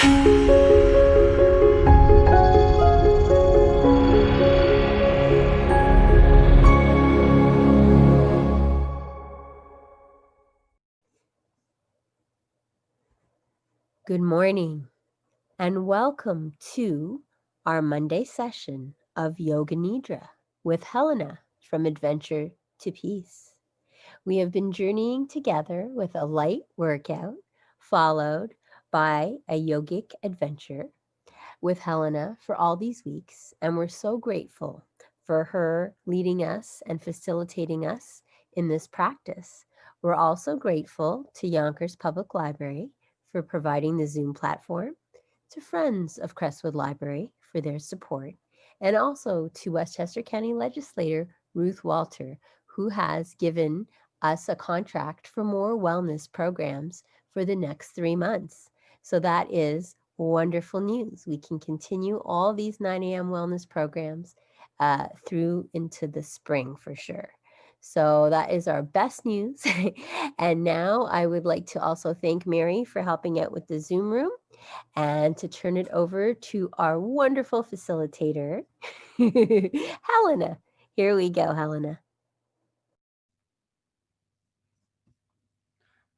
Good morning and welcome to our Monday session of Yoga Nidra with Helena from Adventure to Peace. We have been journeying together with a light workout followed by a yogic adventure with Helena for all these weeks, and we're so grateful for her leading us and facilitating us in this practice. We're also grateful to Yonkers Public Library for providing the Zoom platform, to Friends of Crestwood Library for their support, and also to Westchester County Legislator Ruth Walter, who has given us a contract for more wellness programs for the next 3 months. So that is wonderful news. We can continue all these 9 a.m. wellness programs through into the spring for sure. So that is our best news. And now I would like to also thank Mary for helping out with the Zoom room and to turn it over to our wonderful facilitator, Helena. Here we go, Helena.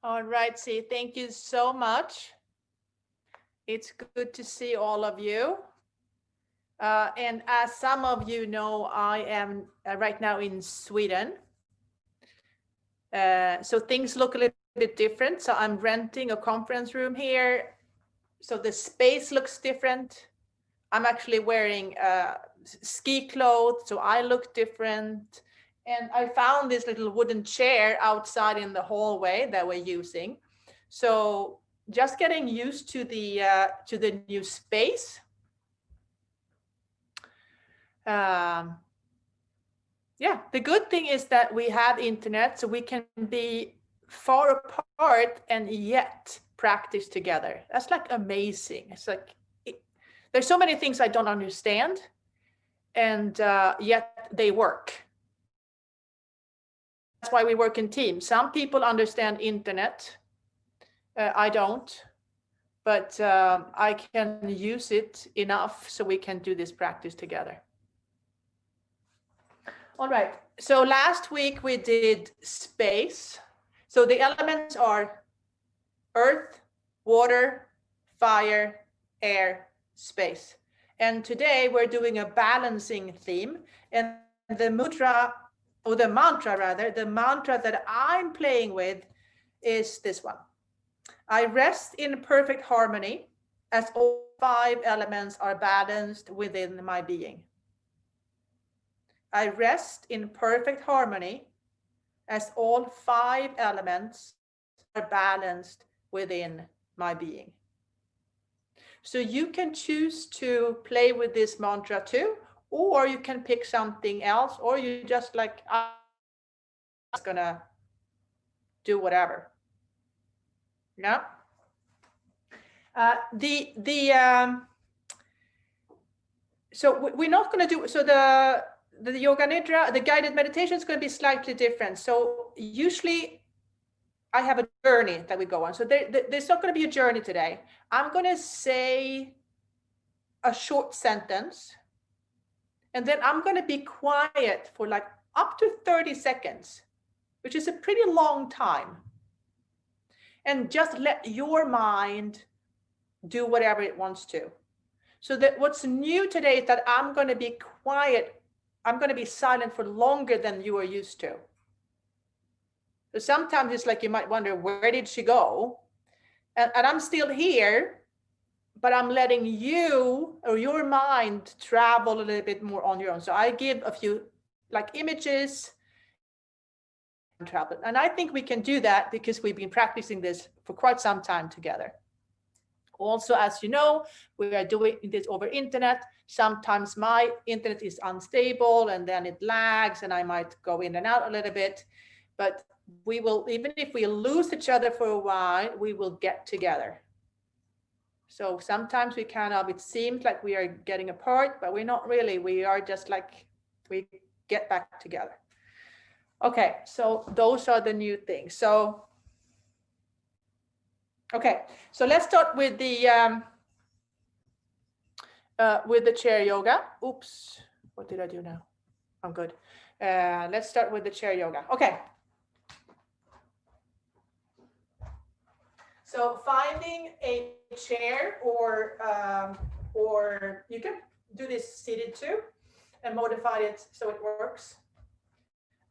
All right, see, thank you so much. It's good to see all of you. And as some of you know, I am right now in Sweden. So things look a little bit different. So I'm renting a conference room here. So the space looks different. I'm actually wearing ski clothes, so I look different. And I found this little wooden chair outside in the hallway that we're using. So just getting used to the new space. Yeah, the good thing is that we have internet, so we can be far apart and yet practice together. That's like amazing. It's like there's so many things I don't understand, and yet they work. That's why we work in teams. Some people understand internet. I don't, but I can use it enough so we can do this practice together. All right, so last week we did space. So the elements are earth, water, fire, air, space. And today we're doing a balancing theme. And the mudra, or the mantra rather, the mantra that I'm playing with is this one. I rest in perfect harmony as all 5 elements are balanced within my being. I rest in perfect harmony as all 5 elements are balanced within my being. So you can choose to play with this mantra too, or you can pick something else, or you just like, I'm just gonna do whatever. Yeah. So we're not going to do, so the Yoga Nidra, the guided meditation is going to be slightly different. So usually I have a journey that we go on. So there's not going to be a journey today. I'm going to say a short sentence, and then I'm going to be quiet for like up to 30 seconds, which is a pretty long time. And just let your mind do whatever it wants to. So that what's new today is that I'm going to be quiet. I'm going to be silent for longer than you are used to. So sometimes it's like you might wonder, where did she go? And I'm still here, but I'm letting you or your mind travel a little bit more on your own. So I give a few like images, travel. And I think we can do that because we've been practicing this for quite some time together. Also, as you know, we are doing this over internet. Sometimes my internet is unstable and then it lags and I might go in and out a little bit. But we will, even if we lose each other for a while, we will get together. So sometimes we kind of, it seems like we are getting apart, but we're not really. We are just like, we get back together. Okay, so those are the new things. So, okay, so let's start with the with the chair yoga. Oops, what did I do now? I'm good. Let's start with the chair yoga. Okay. So finding a chair, or you can do this seated too and modify it so it works.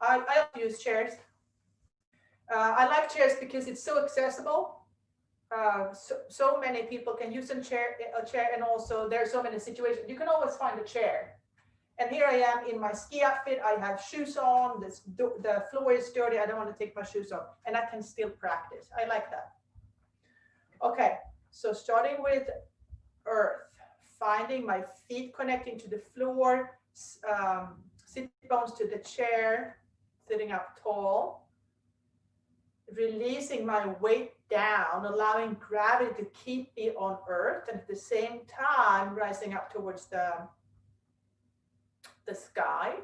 I use chairs. I like chairs because it's so accessible. So many people can use a chair, and also there are so many situations. You can always find a chair. And here I am in my ski outfit. I have shoes on. The floor is dirty. I don't want to take my shoes off, and I can still practice. I like that. Okay, so starting with earth, finding my feet connecting to the floor, sit bones to the chair, sitting up tall, releasing my weight down, allowing gravity to keep me on earth, and at the same time rising up towards the sky.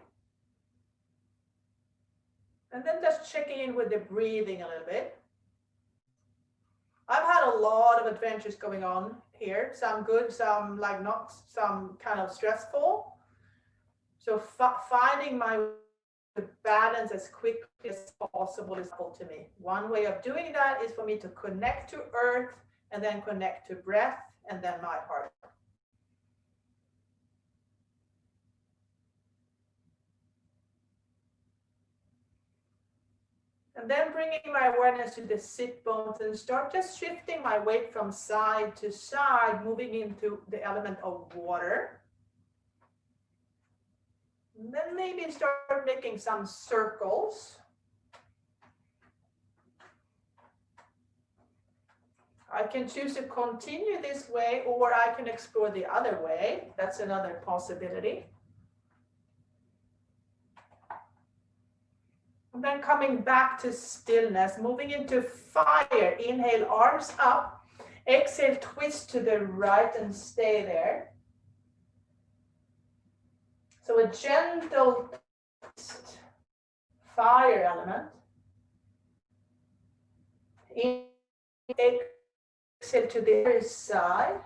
And then just checking in with the breathing a little bit. I've had a lot of adventures going on here, some good, some like not, some kind of stressful. So finding my balance as quickly as possible is helpful to me. One way of doing that is for me to connect to earth, and then connect to breath, and then my heart. And then bringing my awareness to the sit bones and start just shifting my weight from side to side, moving into the element of water. And then maybe start making some circles. I can choose to continue this way, or I can explore the other way. That's another possibility. And then coming back to stillness, moving into fire. Inhale, arms up. Exhale, twist to the right and stay there. So a gentle twist, fire element. Exhale to the other side.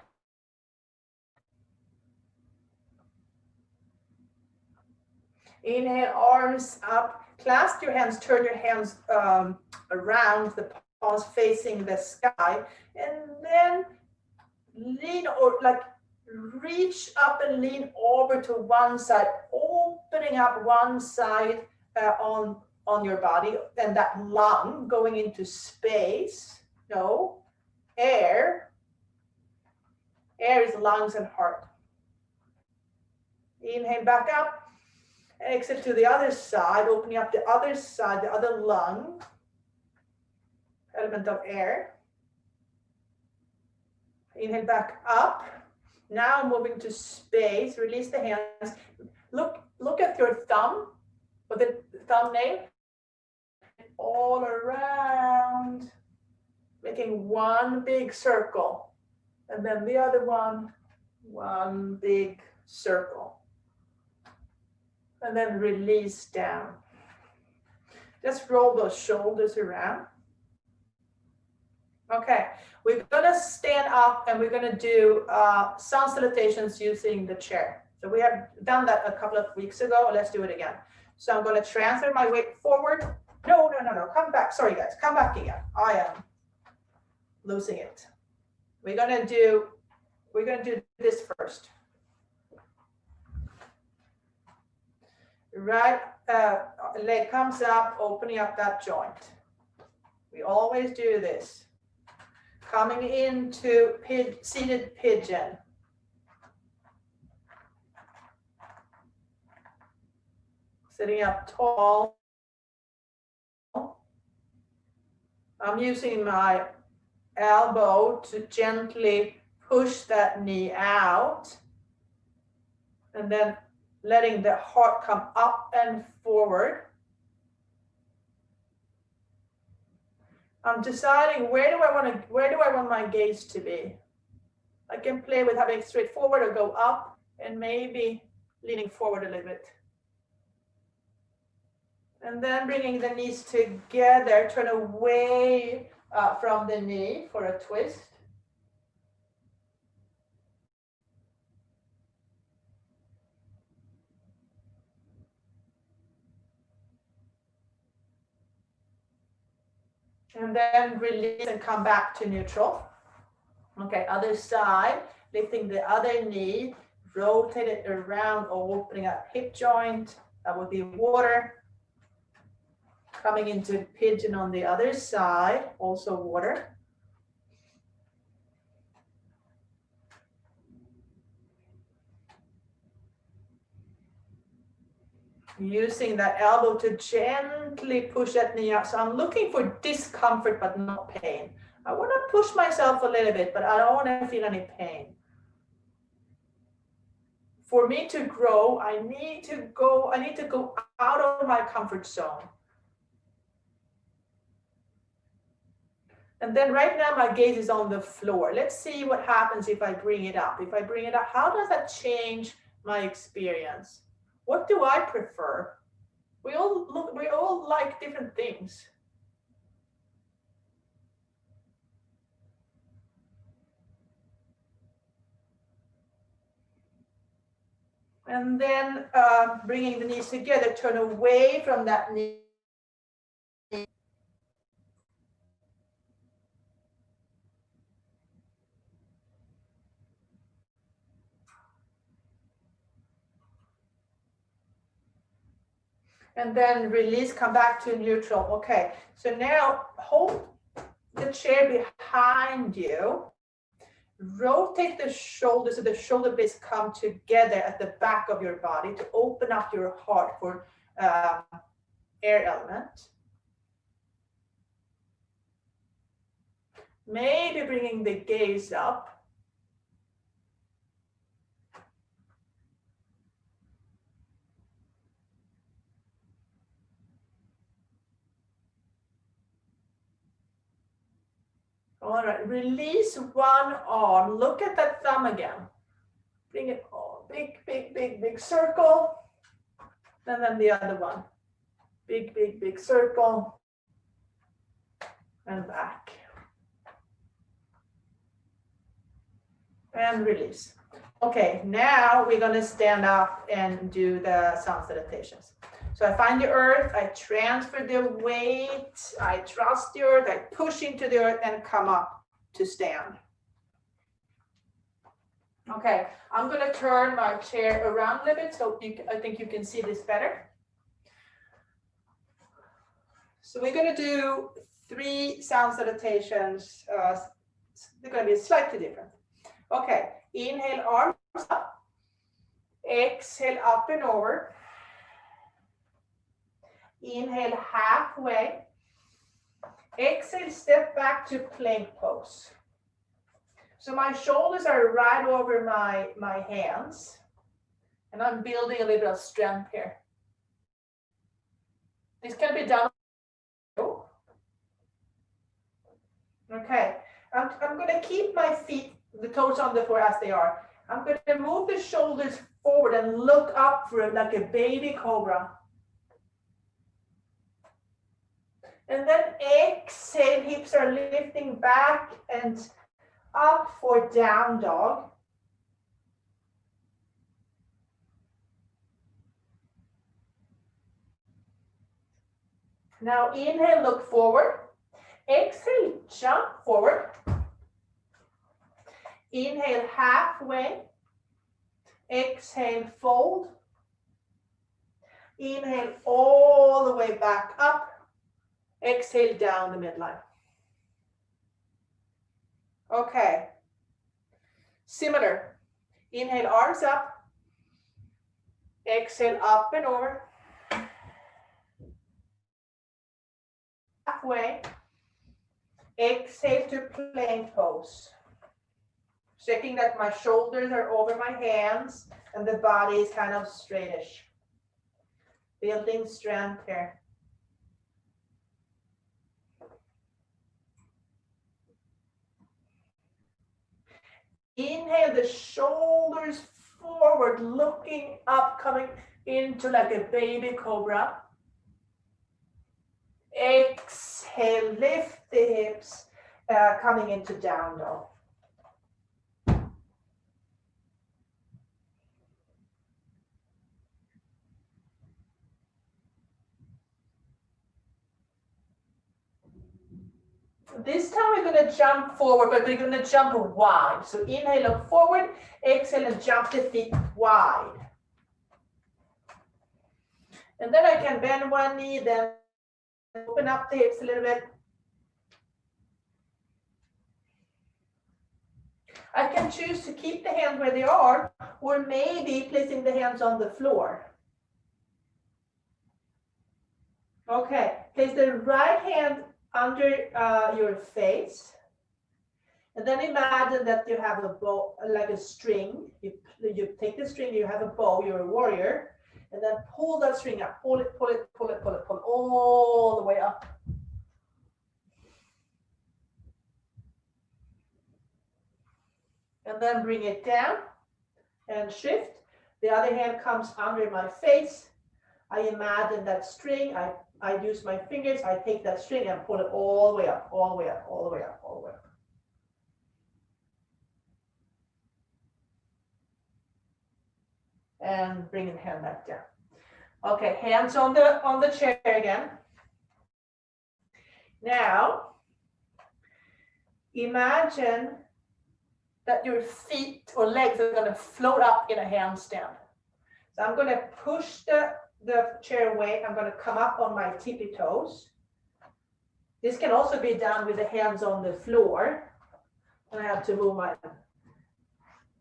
Inhale, arms up. Clasp your hands, turn your hands around, the palms facing the sky, and then lean, or like reach up and lean over to one side, opening up one side on your body, and that lung going into space. No, air is lungs and heart. Inhale back up. Exhale to the other side, opening up the other side, the other lung, element of air. Inhale back up. Now moving to space, release the hands. Look at your thumb, or the thumbnail, all around, making one big circle. And then the other one big circle. And then release down. Just roll those shoulders around. Okay, we're gonna stand up and we're gonna do some salutations using the chair. So we have done that a couple of weeks ago. Let's do it again. So I'm gonna transfer my weight forward. No, come back. Sorry guys, come back again. I am losing it. We're gonna do this first. Right leg comes up, opening up that joint. We always do this. Coming into seated pigeon. Sitting up tall. I'm using my elbow to gently push that knee out, and then letting the heart come up and forward. I'm deciding where do I want my gaze to be. I can play with having it straight forward or go up, and maybe leaning forward a little bit. And then bringing the knees together, turn away from the knee for a twist. And then release and come back to neutral. Okay, other side, lifting the other knee, rotate it around, opening up hip joint. That would be water. Coming into pigeon on the other side, also water. Using that elbow to gently push that knee up. So I'm looking for discomfort, but not pain. I want to push myself a little bit, but I don't want to feel any pain. For me to grow, I need to go out of my comfort zone. And then right now my gaze is on the floor. Let's see what happens if I bring it up. If I bring it up, how does that change my experience? What do I prefer? We all like different things. And then bringing the knees together, turn away from that knee. And then release, come back to neutral. Okay, so now hold the chair behind you. Rotate the shoulders so the shoulder blades come together at the back of your body to open up your heart for air element. Maybe bringing the gaze up. All right, release one arm. Look at that thumb again. Bring it all, big circle. And then the other one. Big circle. And back. And release. Okay, now we're going to stand up and do the sound salutations. So I find the earth, I transfer the weight, I trust the earth, I push into the earth and come up to stand. Okay, I'm going to turn my chair around a little bit so I think you can see this better. So we're going to do 3 sound salutations. They're going to be slightly different. Okay, inhale, arms up. Exhale, up and over. Inhale, halfway. Exhale, step back to plank pose. So my shoulders are right over my hands. And I'm building a little bit of strength here. This can be done. Okay, I'm going to keep my feet, the toes on the floor as they are. I'm going to move the shoulders forward and look up for it like a baby cobra. And then exhale, hips are lifting back and up for down dog. Now inhale, look forward. Exhale, jump forward. Inhale, halfway. Exhale, fold. Inhale, all the way back up. Exhale, down the midline. Okay. Similar. Inhale, arms up. Exhale, up and over. Halfway. Exhale to plank pose. Checking that my shoulders are over my hands and the body is kind of straightish. Building strength here. Inhale the shoulders forward, looking up, coming into like a baby cobra. Exhale, lift the hips, coming into down dog. This time we're going to jump forward, but we're going to jump wide. So inhale, look forward, exhale, and jump the feet wide. And then I can bend one knee, then open up the hips a little bit. I can choose to keep the hands where they are, or maybe placing the hands on the floor. Okay, place the right hand under your face. And then imagine that you have a bow, like a string. You take the string, you have a bow, you're a warrior. And then pull that string up, pull it, pull it, pull it, pull it, pull it, all the way up. And then bring it down and shift. The other hand comes under my face. I imagine that string, I use my fingers, I take that string and pull it all the way up, all the way up, all the way up, all the way up. And bring the hand back down. Okay, hands on the chair again. Now, imagine that your feet or legs are going to float up in a handstand. So I'm going to push the chair away. I'm going to come up on my tippy toes. This can also be done with the hands on the floor. And I have to move my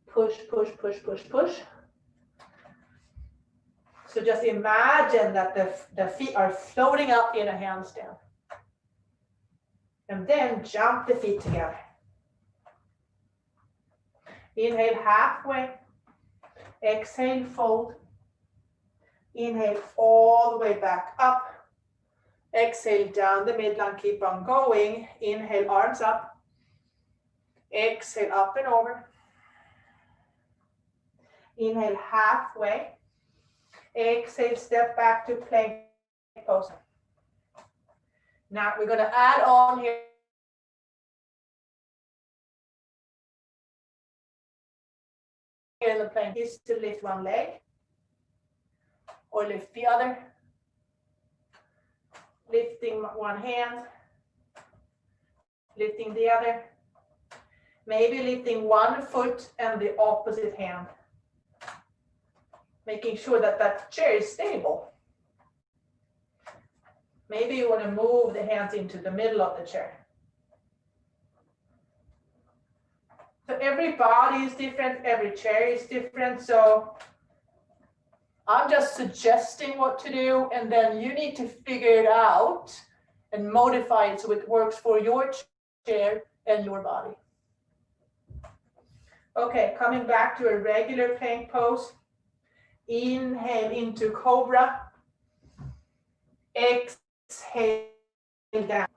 push, push, push, push, push. So just imagine that the feet are floating up in a handstand. And then jump the feet together. Inhale halfway. Exhale, fold. Inhale all the way back up. Exhale down the midline, keep on going. Inhale, arms up. Exhale, up and over. Inhale halfway. Exhale, step back to plank pose. Now we're going to add on here in the plank is to lift one leg or lift the other. Lifting one hand, lifting the other. Maybe lifting one foot and the opposite hand. Making sure that that chair is stable. Maybe you want to move the hands into the middle of the chair. So every body is different, every chair is different. So I'm just suggesting what to do, and then you need to figure it out and modify it so it works for your chair and your body. Okay, coming back to a regular plank pose. Inhale into cobra. Exhale down.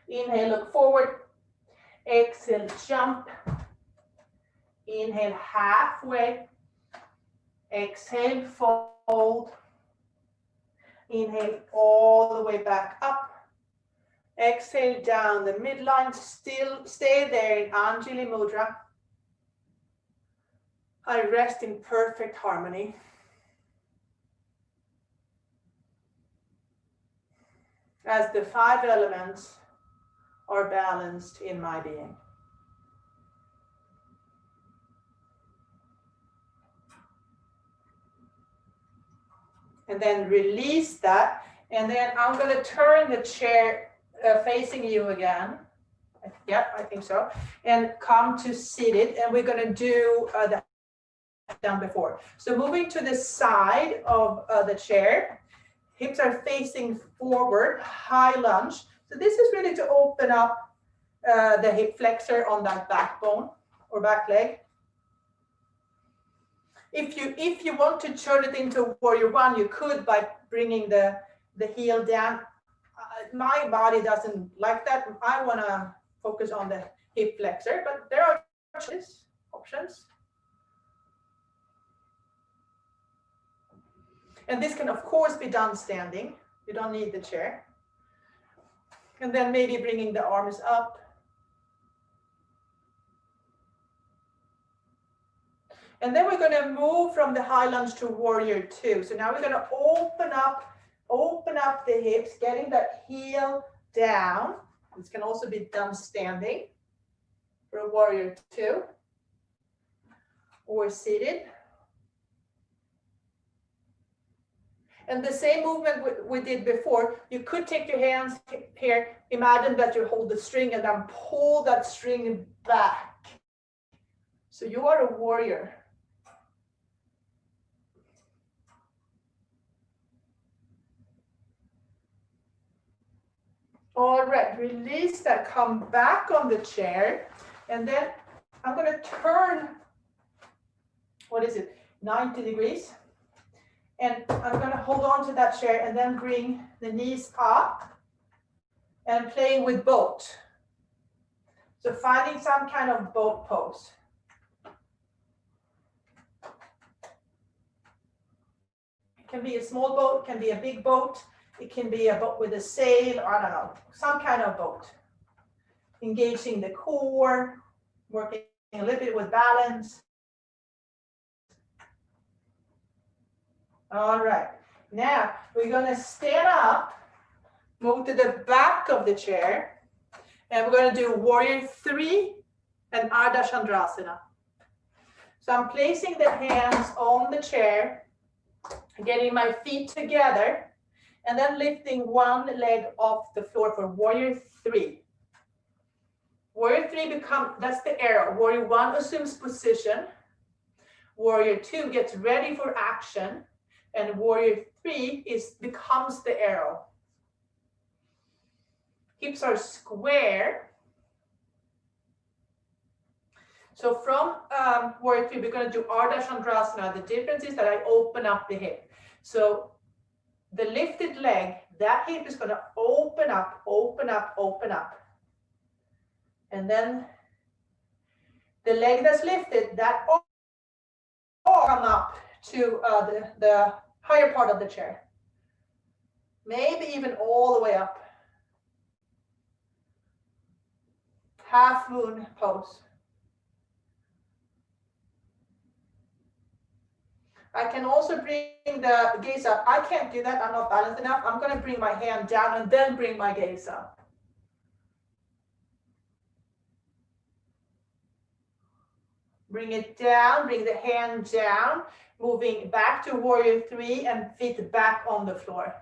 Inhale, look forward. Exhale, jump. Inhale, halfway. Exhale, fold. Inhale all the way back up. Exhale down the midline. Still stay there in Anjali Mudra. I rest in perfect harmony. As the 5 elements are balanced in my being. And then release that. And then I'm going to turn the chair facing you again. Yeah, I think so. And come to seated. And we're going to do the done before. So moving to the side of the chair. Hips are facing forward, high lunge. So this is really to open up the hip flexor on that backbone or back leg. If you want to turn it into warrior one, you could by bringing the heel down. My body doesn't like that. I want to focus on the hip flexor, but there are options. And this can, of course, be done standing. You don't need the chair. And then maybe bringing the arms up. And then we're going to move from the high lunge to warrior two. So now we're going to open up the hips, getting that heel down. This can also be done standing for a warrior two or seated. And the same movement we did before, you could take your hands here, imagine that you hold the string and then pull that string back. So you are a warrior. All right, release that, come back on the chair, and then I'm going to turn, 90 degrees. And I'm going to hold on to that chair and then bring the knees up and playing with boat. So finding some kind of boat pose. It can be a small boat, it can be a big boat, it can be a boat with a sail, I don't know, some kind of boat. Engaging the core, working a little bit with balance. All right, now we're going to stand up, move to the back of the chair, and we're going to do warrior three and Arda Chandrasana. So I'm placing the hands on the chair, getting my feet together, and then lifting one leg off the floor for warrior three. Warrior three that's the arrow. Warrior one assumes position. Warrior two gets ready for action. And warrior three becomes the arrow. Hips are square. So from warrior three, we're going to do Arda Chandrasana. The difference is that I open up the hip. So the lifted leg, that hip is going to open up, open up, open up. And then the leg that's lifted, that all come up to the higher part of the chair. Maybe even all the way up. Half moon pose. I can also bring the gaze up. I can't do that, I'm not balanced enough. I'm going to bring my hand down and then bring my gaze up. Bring it down, bring the hand down, moving back to warrior three and feet back on the floor.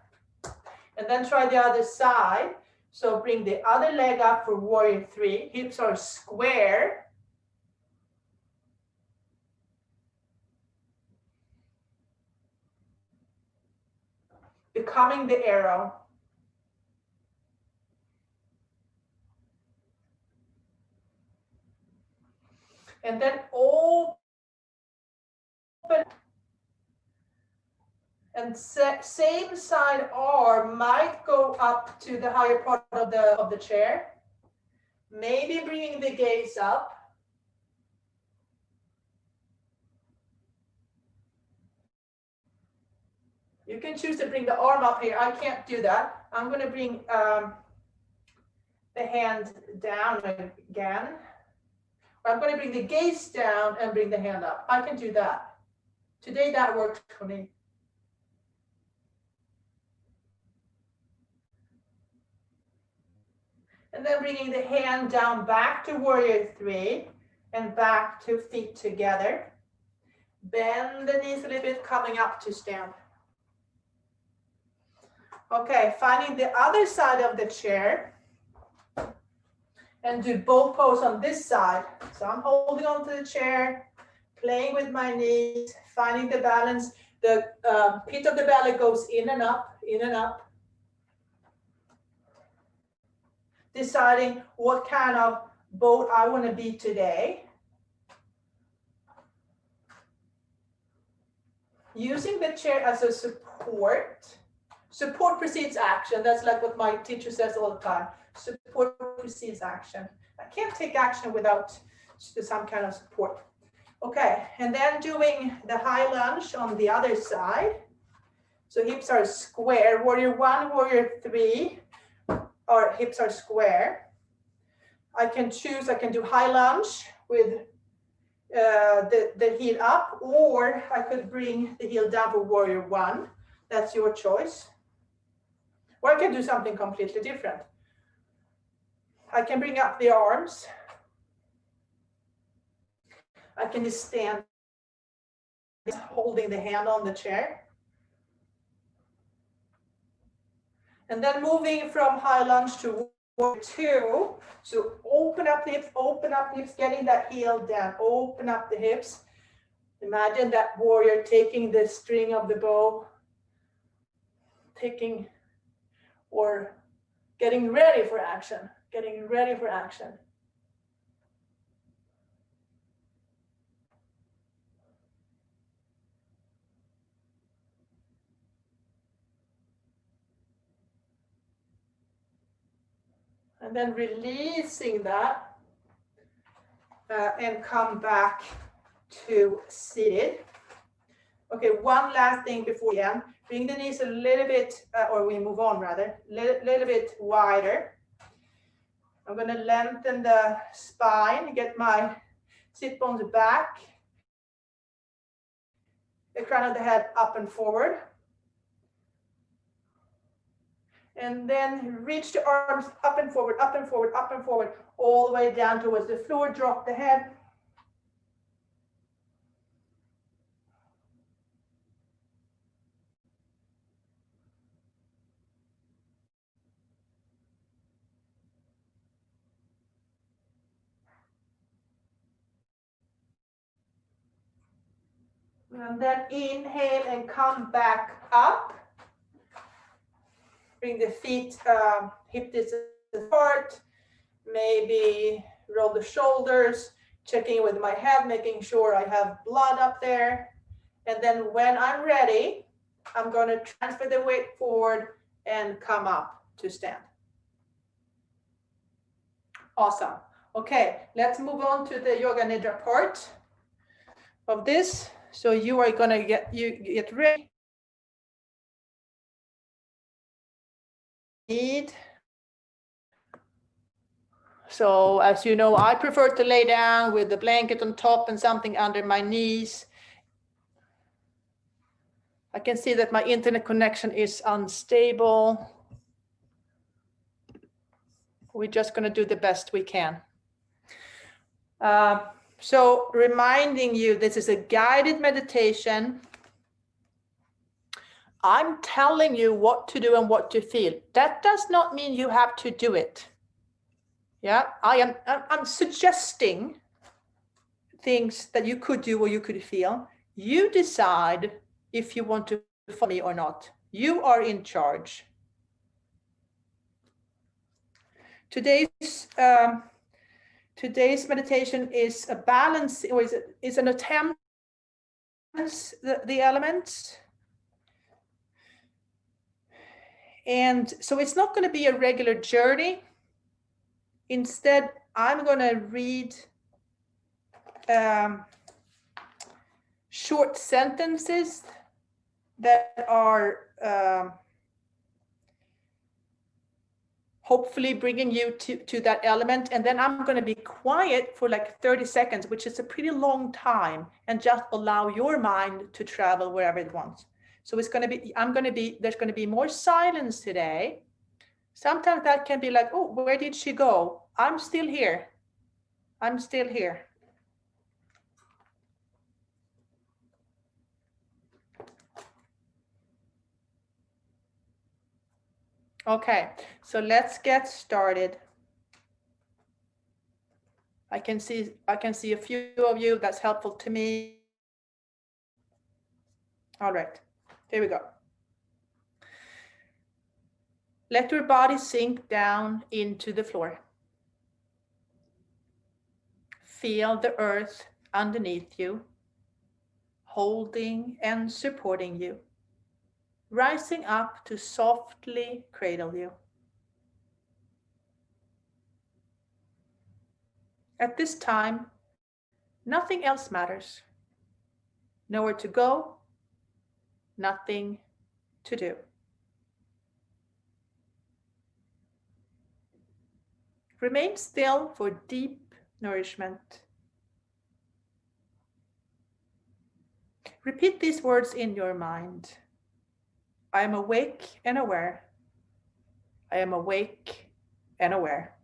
And then try the other side. So bring the other leg up for warrior three. Hips are square. Becoming the arrow. And then open. And same side arm might go up to the higher part of the chair. Maybe bringing the gaze up. You can choose to bring the arm up here. I can't do that. I'm going to bring the hand down again. I'm going to bring the gaze down and bring the hand up. I can do that. Today that worked for me. And then bringing the hand down back to warrior three and back to feet together. Bend the knees a little bit, coming up to stand. Okay, finding the other side of the chair and do both pose on this side. So I'm holding on to the chair, playing with my knees, finding the balance. The pit of the belly goes in and up, in and up. Deciding what kind of boat I want to be today. Using the chair as a support. Support precedes action. That's like what my teacher says all the time. Support precedes action. I can't take action without some kind of support. Okay, and then doing the high lunge on the other side. So hips are square. Warrior one, warrior three. Our hips are square. I can choose, I can do high lunge with the heel up, or I could bring the heel down for warrior one. That's your choice. Or I can do something completely different. I can bring up the arms. I can just stand holding the hand on the chair. And then moving from high lunge to warrior two. So open up the hips, getting that heel down, open up the hips. Imagine that warrior taking the string of the bow, taking or getting ready for action, getting ready for action. And then releasing that and come back to seated. Okay, one last thing before we end. Bring the knees a little bit, or we move on rather, little bit wider. I'm going to lengthen the spine, get my sit bones back, the crown of the head up and forward. And then reach the arms up and forward, up and forward, up and forward, all the way down towards the floor. Drop the head. And then inhale and come back up. Bring the feet hip distance apart. Maybe roll the shoulders, checking with my head, making sure I have blood up there. And then when I'm ready, I'm going to transfer the weight forward and come up to stand. Awesome. Okay, let's move on to the Yoga Nidra part of this. So you are going to get ready. So as you know, I prefer to lay down with the blanket on top and something under my knees. I can see that my internet connection is unstable. We're just going to do the best we can. So reminding you, this is a guided meditation. I'm telling you what to do and what to feel. That does not mean you have to do it. Yeah, I'm suggesting things that you could do or you could feel. You decide if you want to follow me or not. You are in charge. Today's meditation is a balance, or is an attempt to balance the elements. And so it's not going to be a regular journey. Instead, I'm going to read short sentences that are hopefully bringing you to that element. And then I'm going to be quiet for like 30 seconds, which is a pretty long time, and just allow your mind to travel wherever it wants. So it's going to be, there's going to be more silence today. Sometimes that can be like, oh, where did she go? I'm still here. I'm still here. Okay, so let's get started. I can see a few of you. That's helpful to me. All right, here we go. Let your body sink down into the floor. Feel the earth underneath you, holding and supporting you, rising up to softly cradle you. At this time, nothing else matters. Nowhere to go, nothing to do. Remain still for deep nourishment. Repeat these words in your mind. I am awake and aware. I am awake and aware.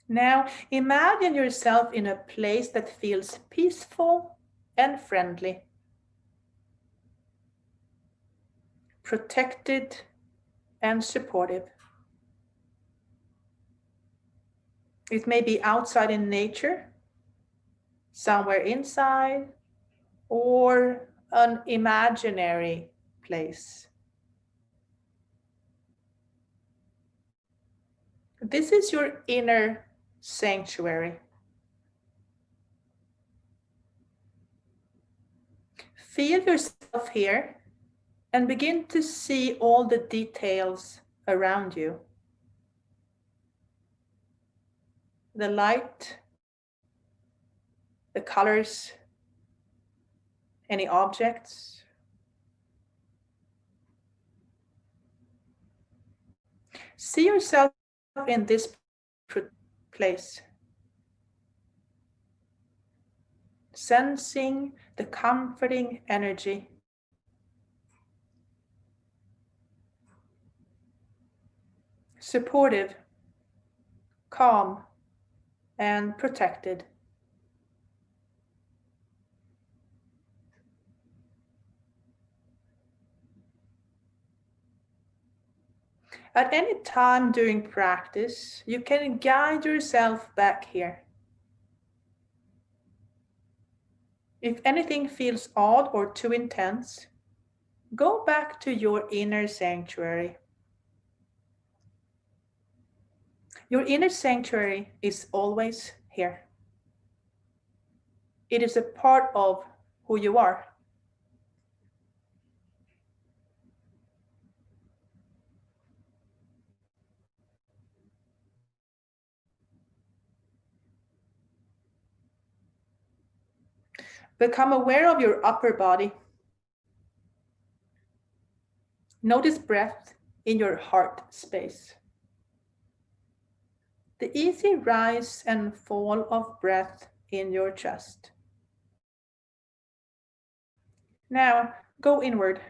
Now imagine yourself in a place that feels peaceful and friendly, protected and supportive. It may be outside in nature, somewhere inside, or an imaginary place. This is your inner sanctuary. Feel yourself here and begin to see all the details around you. The light, the colors, any objects. See yourself in this place, sensing the comforting energy. Supportive, calm, and protected. At any time during practice, you can guide yourself back here. If anything feels odd or too intense, go back to your inner sanctuary. Your inner sanctuary is always here. It is a part of who you are. Become aware of your upper body. Notice breath in your heart space. The easy rise and fall of breath in your chest. Now go inward.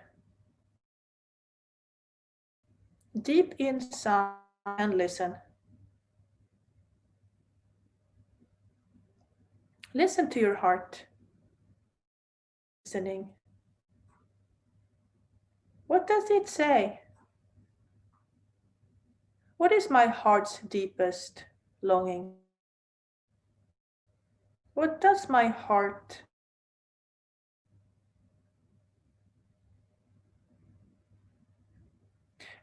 Deep inside and listen. Listen to your heart. Listening. What does it say? What is my heart's deepest longing? What does my heart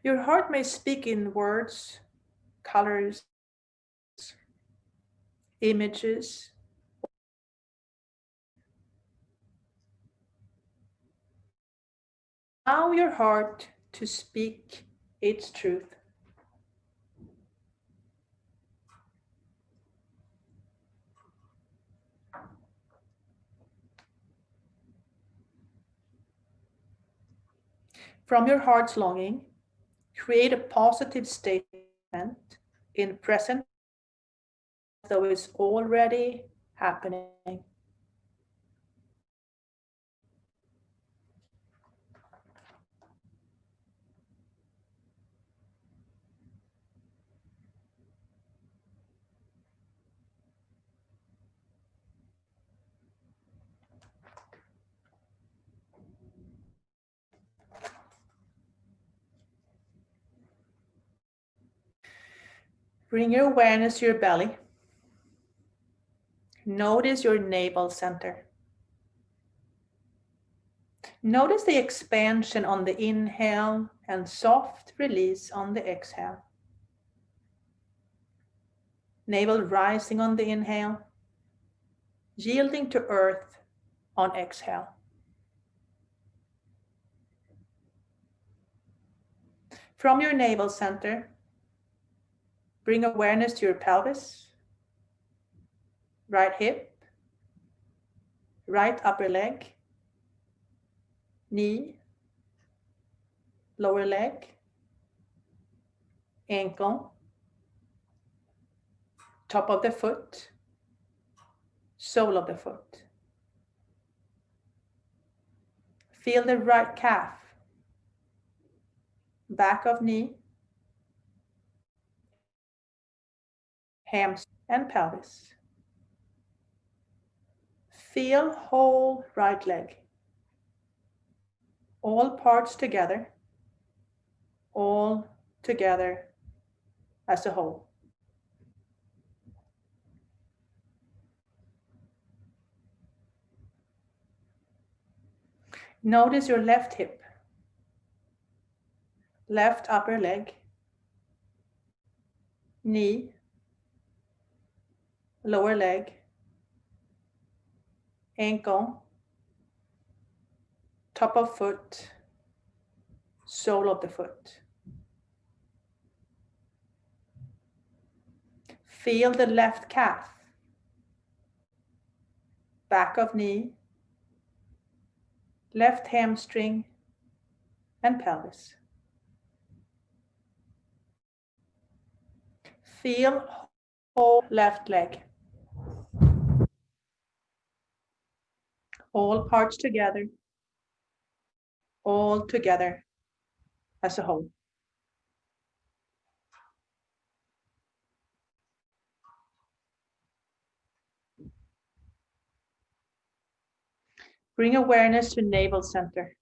Your heart may speak in words, colors, images. Allow your heart to speak its truth. From your heart's longing, create a positive statement in present though it's already happening. Bring your awareness to your belly. Notice your navel center. Notice the expansion on the inhale and soft release on the exhale. Navel rising on the inhale, yielding to earth on exhale. From your navel center, bring awareness to your pelvis, right hip, right upper leg, knee, lower leg, ankle, top of the foot, sole of the foot. Feel the right calf, back of knee, hamstring and pelvis. Feel whole right leg, all parts together, all together as a whole. Notice your left hip, left upper leg, knee, lower leg, ankle, top of foot, sole of the foot. Feel the left calf, back of knee, left hamstring and pelvis. Feel whole left leg, all parts together, all together as a whole. Bring awareness to navel center,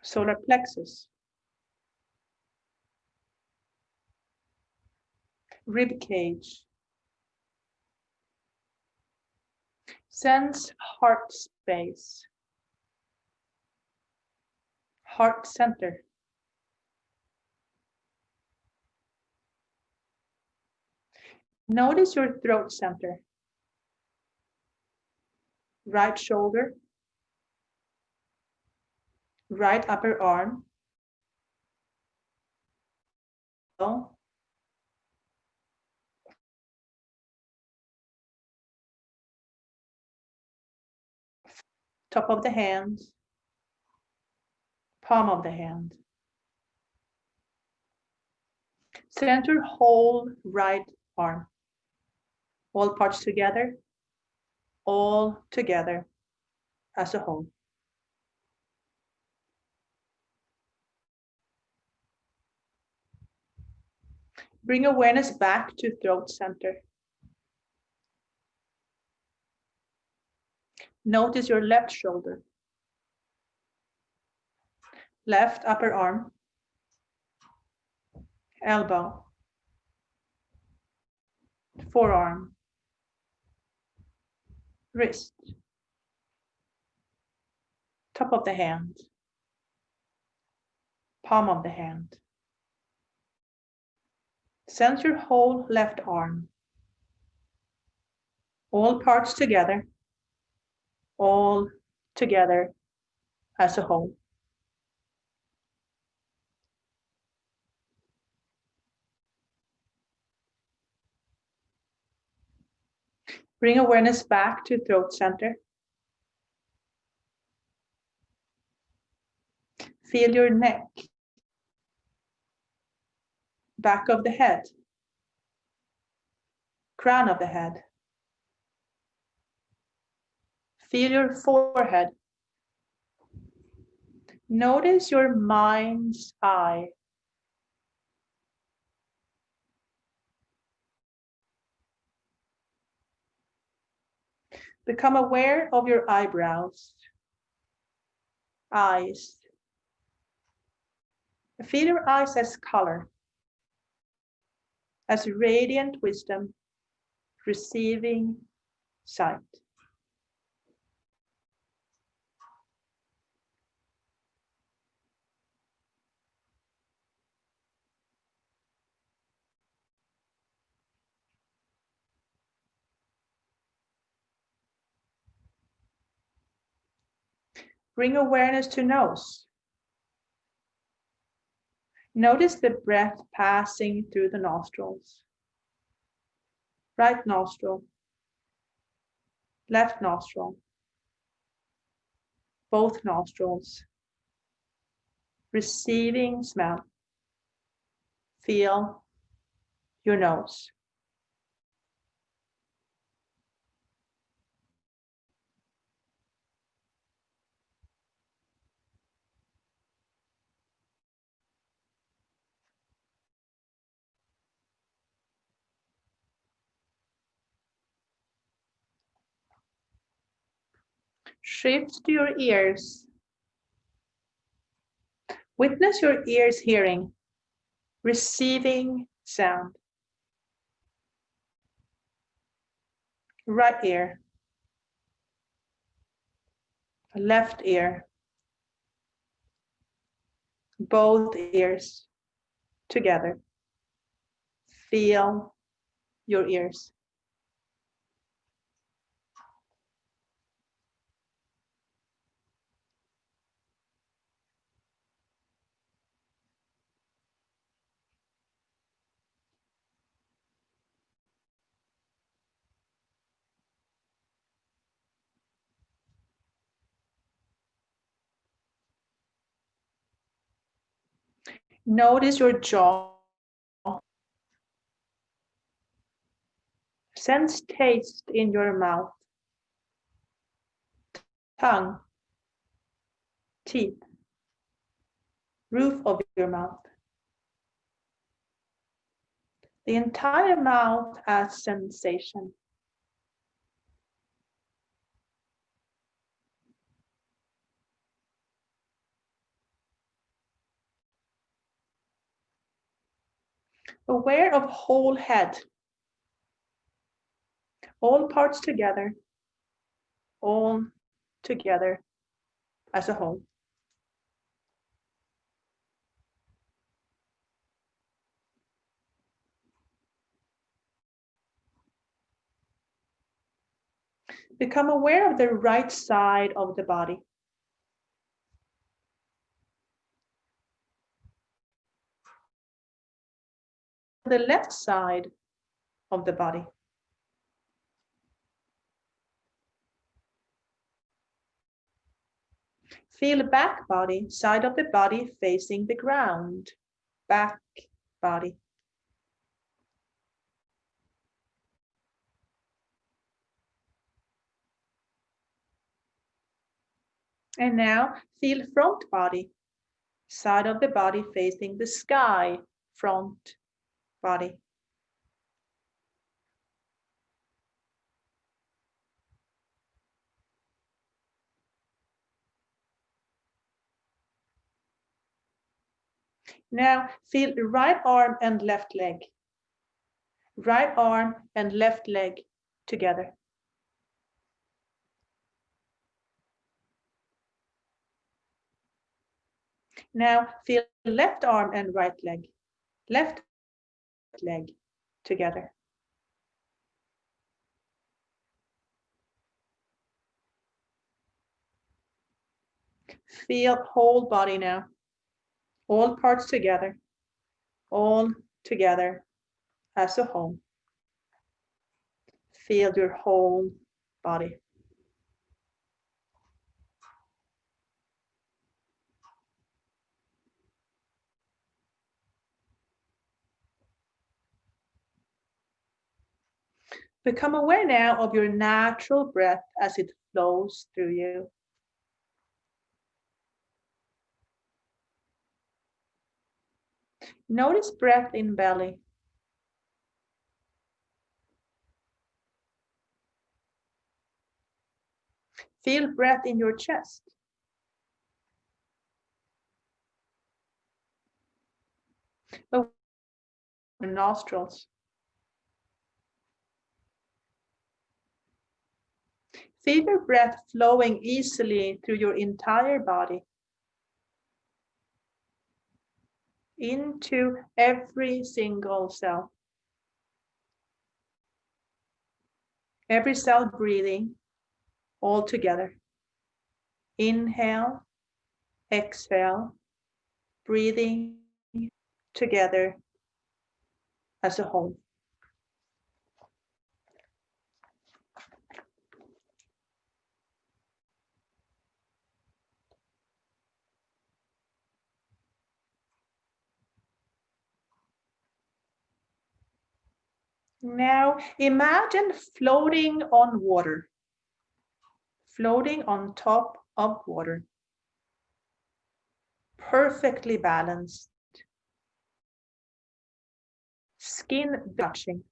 solar plexus, rib cage. Sense heart space, heart center. Notice your throat center, right shoulder, right upper arm, top of the hand, palm of the hand. Center whole right arm, all parts together, all together as a whole. Bring awareness back to throat center. Notice your left shoulder, left upper arm, elbow, forearm, wrist, top of the hand, palm of the hand. Sense your whole left arm, all parts together, all together as a whole. Bring awareness back to throat center. Feel your neck, back of the head, crown of the head. Feel your forehead. Notice your mind's eye. Become aware of your eyebrows, eyes. Feel your eyes as color, as radiant wisdom, receiving sight. Bring awareness to nose. Notice the breath passing through the nostrils. Right nostril, left nostril, both nostrils. Receiving smell. Feel your nose. Shift to your ears. Witness your ears hearing, receiving sound. Right ear, left ear, both ears together. Feel your ears. Notice your jaw. Sense taste in your mouth, tongue, teeth, roof of your mouth. The entire mouth as sensation. Aware of whole head, all parts together, all together as a whole. Become aware of the right side of the body. The left side of the body. Feel back body, side of the body facing the ground. Back body. And now feel front body, side of the body facing the sky. Front body. Now feel right arm and left leg. Right arm and left leg together. Now feel left arm and right leg. Left leg together. Feel whole body now. All parts together. All together as a whole. Feel your whole body. Become aware now of your natural breath as it flows through you. Notice breath in belly. Feel breath in your chest. Your nostrils. Feel your breath flowing easily through your entire body. Into every single cell. Every cell breathing all together. Inhale, exhale, breathing together as a whole. Now imagine floating on water, floating on top of water, perfectly balanced, skin touching,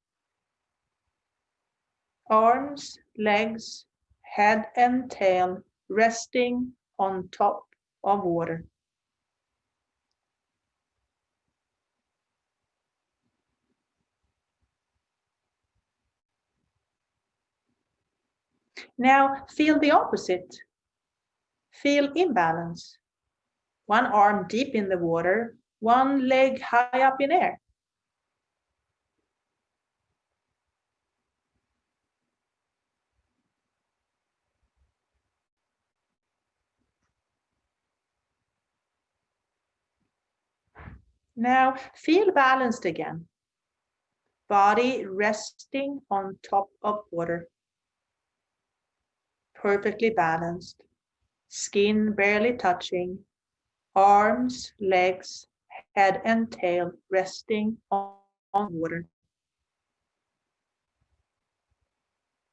arms, legs, head and tail resting on top of water. Now feel the opposite. Feel imbalance. One arm deep in the water, one leg high up in air. Now feel balanced again. Body resting on top of water. Perfectly balanced. Skin barely touching. Arms, legs, head and tail resting on water.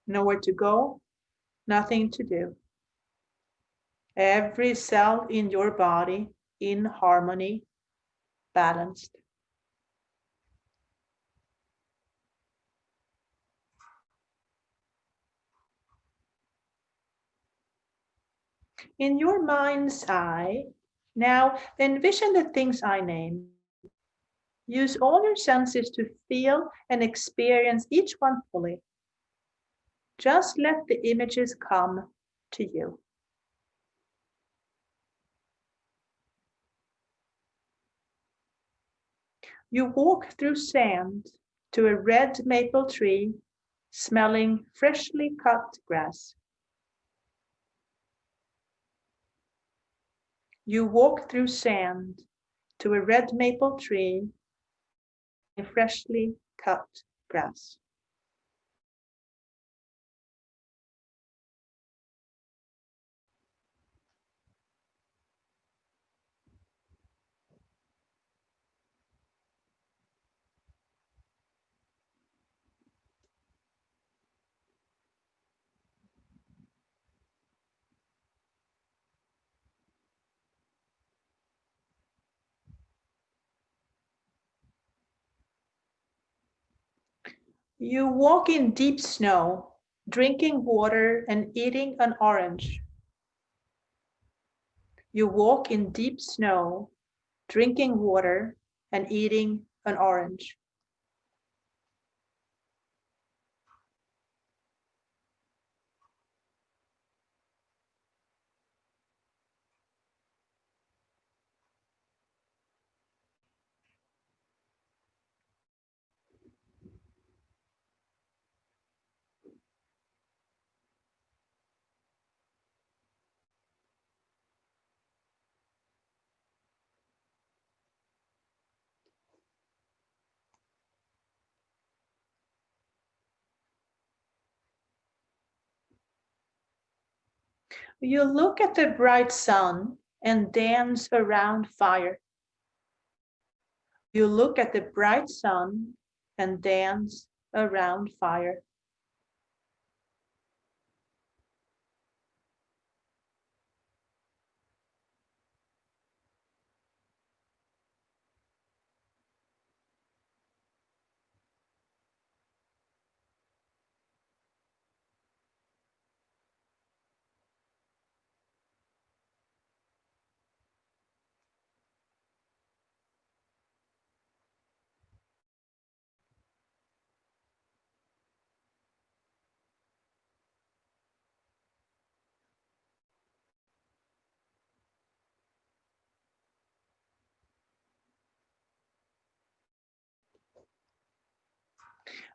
Nowhere to go, nothing to do. Every cell in your body in harmony, balanced. In your mind's eye, now envision the things I named. Use all your senses to feel and experience each one fully. Just let the images come to you. You walk through sand to a red maple tree, smelling freshly cut grass. You walk through sand to a red maple tree, smelling freshly cut grass. You walk in deep snow, drinking water and eating an orange. You walk in deep snow, drinking water and eating an orange. You look at the bright sun and dance around fire. You look at the bright sun and dance around fire.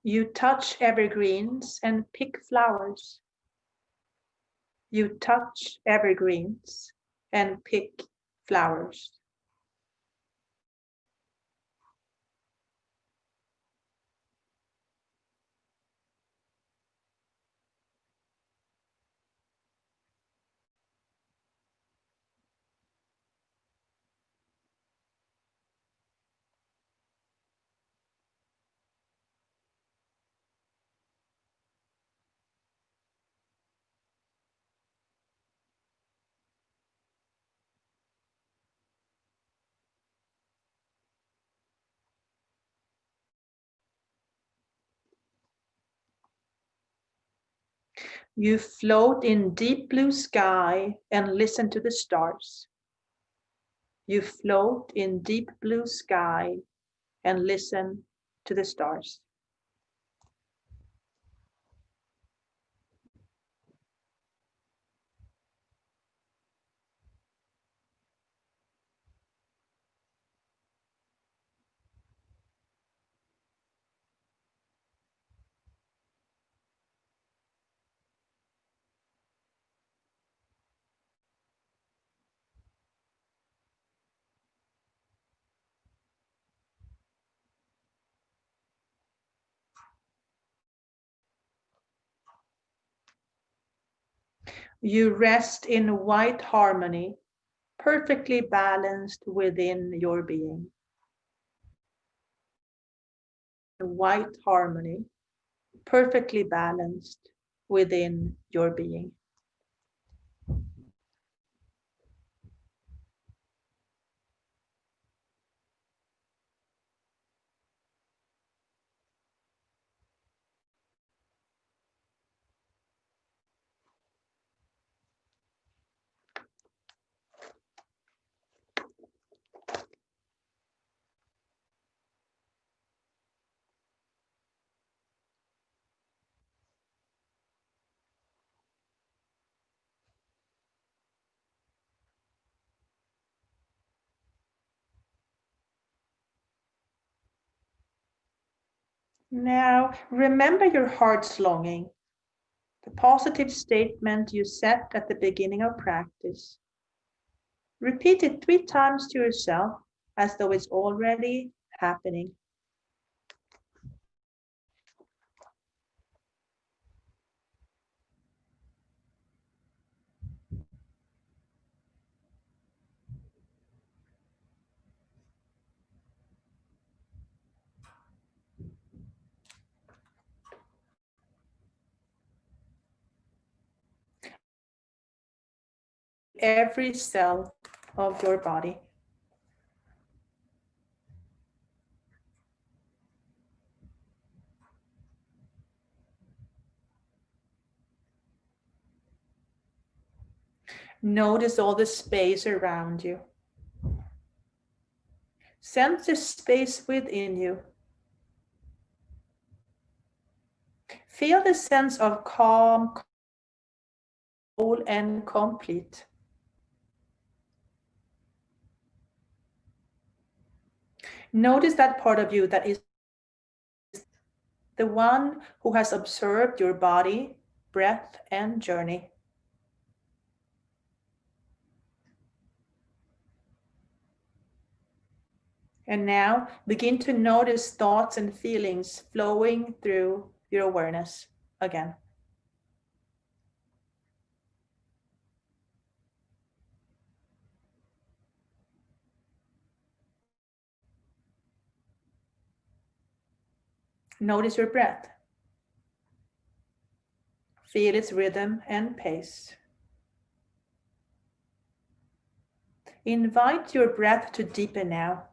You touch evergreens and pick flowers. You touch evergreens and pick flowers. You float in deep blue sky and listen to the stars. You float in deep blue sky and listen to the stars. You rest in white harmony, perfectly balanced within your being. White harmony, perfectly balanced within your being. Now, remember your heart's longing, the positive statement you set at the beginning of practice. Repeat it 3 times to yourself as though it's already happening. Every cell of your body. Notice all the space around you. Sense the space within you. Feel the sense of calm, whole, and complete. Notice that part of you that is the one who has observed your body, breath, and journey. And now begin to notice thoughts and feelings flowing through your awareness again. Notice your breath. Feel its rhythm and pace. Invite your breath to deepen now.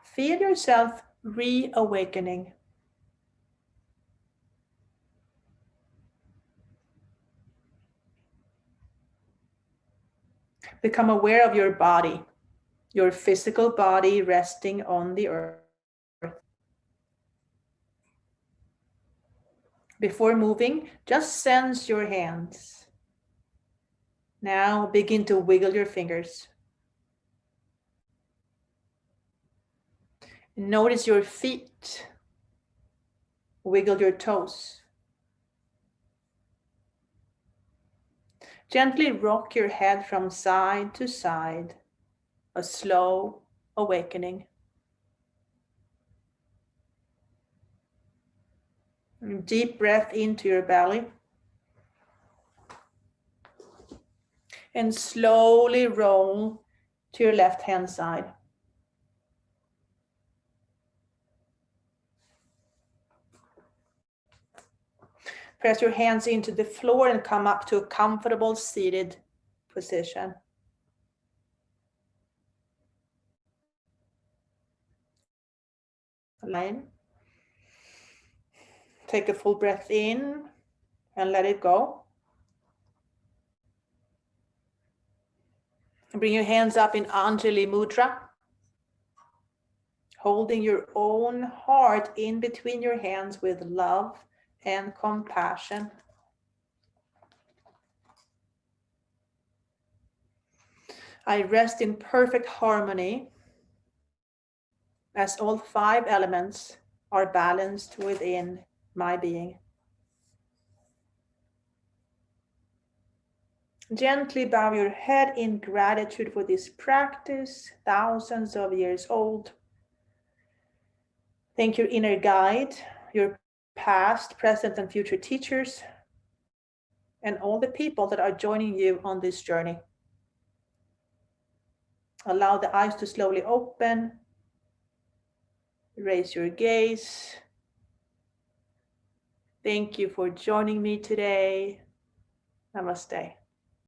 Feel yourself reawakening. Become aware of your body, your physical body resting on the earth. Before moving, just sense your hands. Now begin to wiggle your fingers. Notice your feet. Wiggle your toes. Gently rock your head from side to side, a slow awakening. Deep breath into your belly. And slowly roll to your left hand side. Press your hands into the floor and come up to a comfortable seated position. Line. Take a full breath in and let it go. And bring your hands up in Anjali Mudra, holding your own heart in between your hands with love and compassion. I rest in perfect harmony as all 5 elements are balanced within my being. Gently bow your head in gratitude for this practice, thousands of years old. Thank your inner guide, your past, present, and future teachers, and all the people that are joining you on this journey. Allow the eyes to slowly open. Raise your gaze. Thank you for joining me today. Namaste.